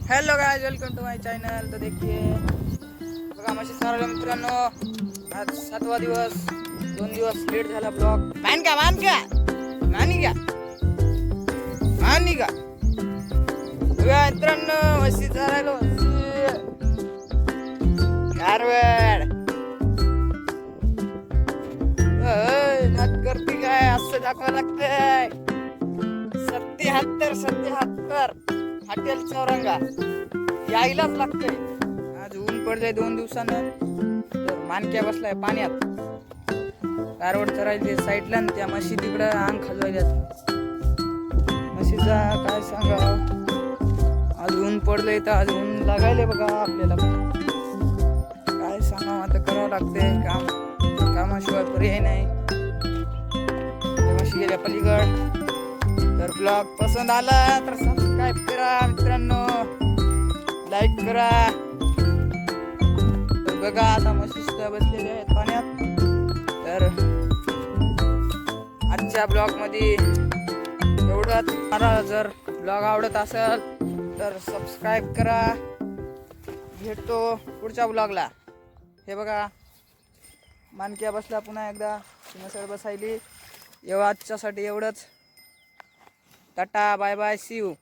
Hello guys, welcome to my channel. तर देखिए बघा म्हशी चारवल्या मित्रांनो, आज 7वा दिवस, 2 दिवस लेट झाला ब्लॉग। मान का मानी का बघा मित्रांनो, म्हशी चारायलो कारवड नाच करते काय असं दाखवा लागतंय। 77 हॉटेल चौरंगा यायलाच लागतंय। आज ऊन पडलंय 2 दिवसानं, तर मानक्या बसलाय पाण्यात। कारवड चरायला साईडला, त्या म्हशी तिकडं अंग खाजवायल्यात। म्हशीचा काय सांगा, आज ऊन पडलंय तर आज ऊन लागायले बघा आपल्याला। काय सांगा, आता करावं लागतंय काम, कामाशिवाय पर्याय नाही। म्हशी गेल्या पलीकड। तर ब्लॉग पसंत आला तर सबस्क्राईब करा मित्रांनो, लाईक करा। तर बघा आता म्हशी सुद्धा बसलेल्या आहेत पाण्यात। तर आजच्या ब्लॉग मध्ये एवढंच। मला जर ब्लॉग आवडत असेल तर सबस्क्राईब करा। भेटतो पुढच्या ब्लॉगला। हे बघा मानक्या बसला पुन्हा एकदा, सिंहसड बसायली। आजच्यासाठी एवढंच। Tata bye bye, see you.